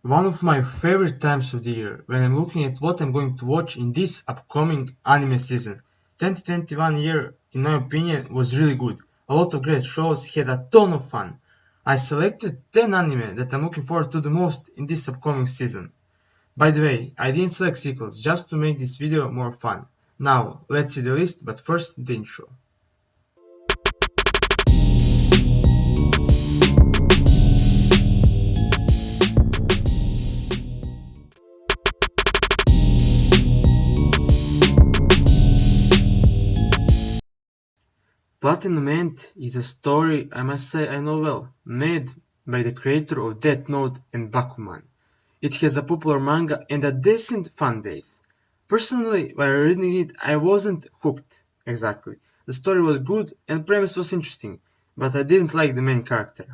One of my favorite times of the year when I'm looking at what I'm going to watch in this upcoming anime season. 2021 year, in my opinion, was really good. A lot of great shows, had a ton of fun. I selected 10 anime that I'm looking forward to the most in this upcoming season. By the way, I didn't select sequels just to make this video more fun. Now, let's see the list, but first the intro. Platinum End is a story I must say I know well, made by the creator of Death Note and Bakuman. It has a popular manga and a decent fan base. Personally, while reading it, I wasn't hooked exactly. The story was good and premise was interesting, but I didn't like the main character.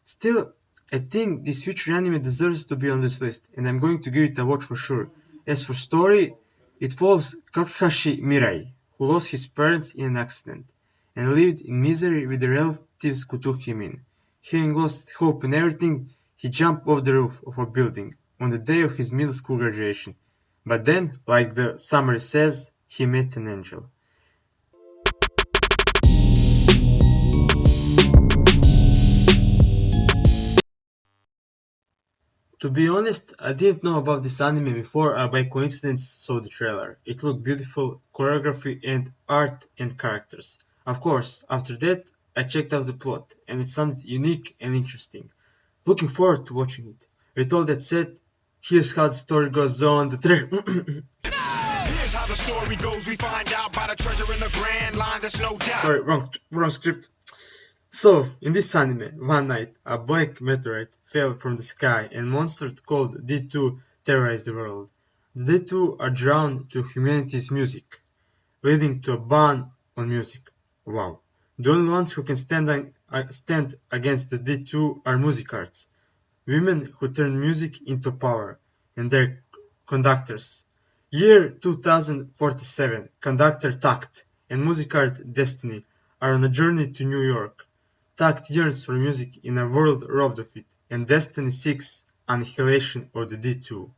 Still, I think this future anime deserves to be on this list, and I'm going to give it a watch for sure. As for story, it follows Kakashi Mirai, who lost his parents in an accident, and lived in misery with the relatives who took him in. Having lost hope in everything, he jumped off the roof of a building on the day of his middle school graduation. But then, like the summary says, he met an angel. To be honest, I didn't know about this anime before I by coincidence saw the trailer. It looked beautiful, choreography and art and characters. Of course, after that, I checked out the plot, and it sounded unique and interesting. Looking forward to watching it. With all that said, here's how the story goes on. Here's how the story goes. We find out about a treasure in the Grand Line. There's no doubt. Sorry, wrong script. So, in this anime, one night, a black meteorite fell from the sky and monsters called D2 terrorized the world. The D2 are drawn to humanity's music, leading to a ban on music. Wow. The only ones who can stand against the D2 are music arts, women who turn music into power, and their conductors. Year 2047, conductor Tact and music art Destiny are on a journey to New York. Tact yearns for music in a world robbed of it, and Destiny seeks annihilation of the D2.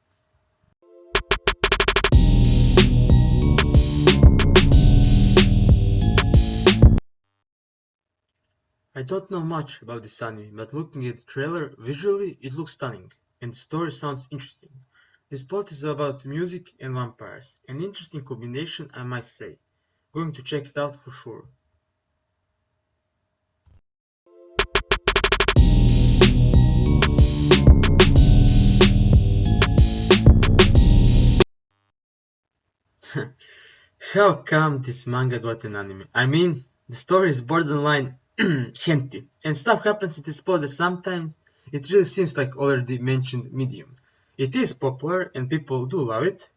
I don't know much about this anime, but looking at the trailer, visually it looks stunning, and the story sounds interesting. This plot is about music and vampires, an interesting combination I must say. Going to check it out for sure. How come this manga got an anime? I mean, the story is borderline hentai, and stuff happens in this plot that sometimes it really seems like already mentioned medium. It is popular and people do love it.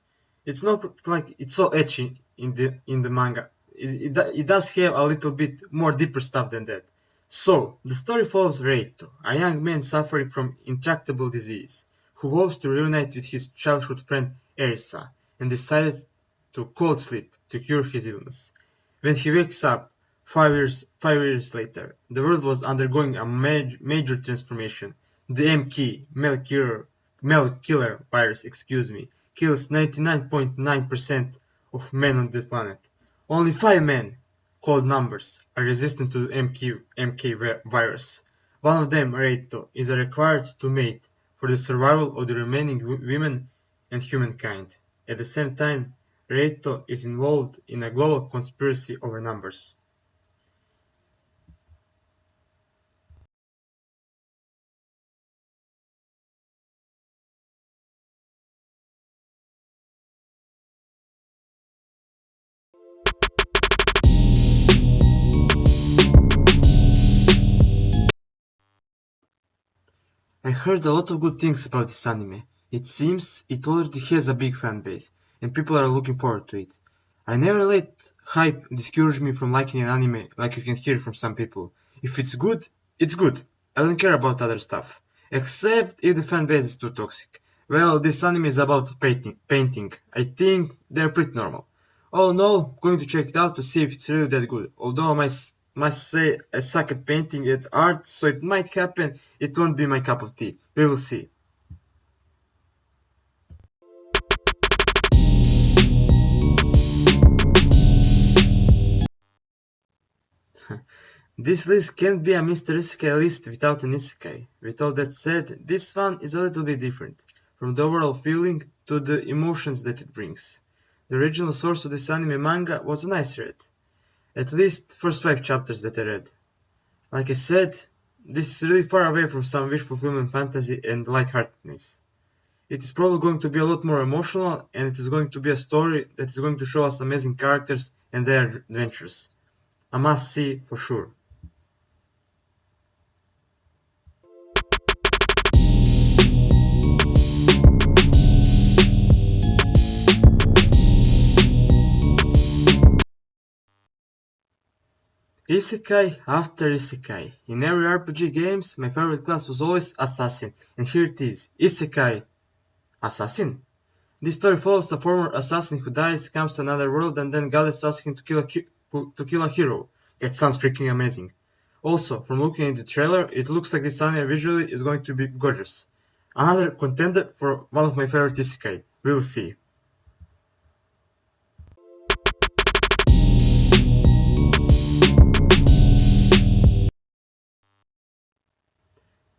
It's not like it's so ecchi in the manga. It does have a little bit more deeper stuff than that. So, the story follows Reito, a young man suffering from intractable disease, who vows to reunite with his childhood friend Erisa, and decides to cold sleep to cure his illness. When he wakes up, 5 years later, the world was undergoing a major transformation. The male killer virus, kills 99.9% of men on the planet. Only 5 men, called numbers, are resistant to the MK virus. One of them, Reito, is required to mate for the survival of the remaining women and humankind. At the same time, Reito is involved in a global conspiracy over numbers. I heard a lot of good things about this anime. It seems it already has a big fan base, and people are looking forward to it. I never let hype discourage me from liking an anime like you can hear from some people. If it's good, it's good. I don't care about other stuff. Except if the fan base is too toxic. Well, this anime is about painting. I think they're pretty normal. Oh no, going to check it out to see if it's really that good. Although must say I suck at painting at art, so it might happen. It won't be my cup of tea. We will see. This list can't be a Mr. Isekai list without an isekai. With all that said, this one is a little bit different, from the overall feeling to the emotions that it brings. The original source of this anime manga was a nice read. At least first 5 chapters that I read. Like I said, this is really far away from some wish fulfillment fantasy and lightheartedness. It is probably going to be a lot more emotional, and it is going to be a story that is going to show us amazing characters and their adventures. A must see for sure. Isekai after isekai. In every RPG games, my favorite class was always Assassin, and here it is, Isekai Assassin. This story follows a former assassin who dies, comes to another world, and then God is asking to kill a hero. That sounds freaking amazing. Also, from looking at the trailer, it looks like this anime visually is going to be gorgeous. Another contender for one of my favorite isekai. We'll see.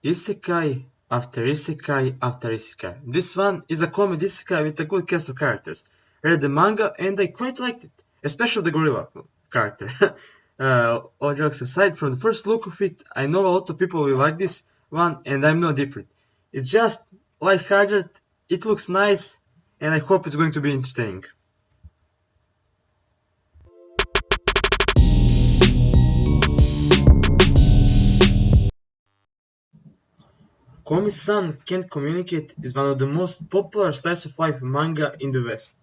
Isekai after isekai after isekai. This one is a comedy isekai with a good cast of characters. I read the manga and I quite liked it, especially the gorilla character. All jokes aside, from the first look of it, I know a lot of people will like this one and I'm no different. It's just lighthearted, it looks nice, and I hope it's going to be entertaining. Komi-san Can't Communicate is one of the most popular slice of life manga in the West.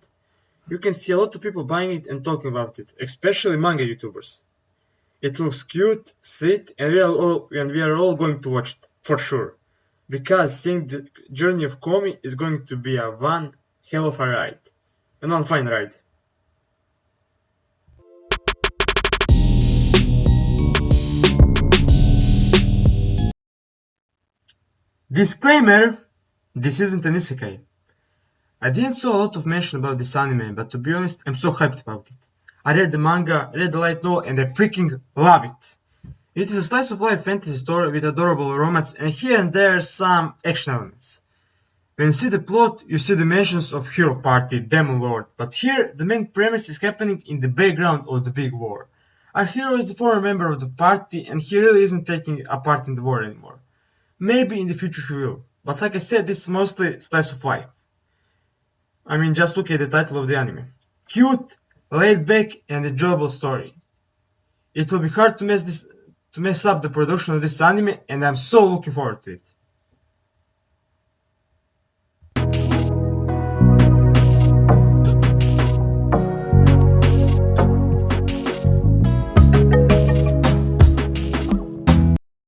You can see a lot of people buying it and talking about it, especially manga YouTubers. It looks cute, sweet, and we are all going to watch it, for sure. Because seeing the journey of Komi is going to be a one hell of a ride. And one fine ride. Disclaimer! This isn't an isekai. I didn't saw a lot of mention about this anime, but to be honest, I'm so hyped about it. I read the manga, read the light novel, and I freaking love it. It is a slice of life fantasy story with adorable romance and here and there some action elements. When you see the plot, you see the mentions of hero party, demon lord, but here the main premise is happening in the background of the big war. Our hero is the former member of the party and he really isn't taking a part in the war anymore. Maybe in the future he will, but like I said, this is mostly slice of life. I mean, just look at the title of the anime. Cute, laid back, and enjoyable story. It will be hard to mess up the production of this anime, and I'm so looking forward to it.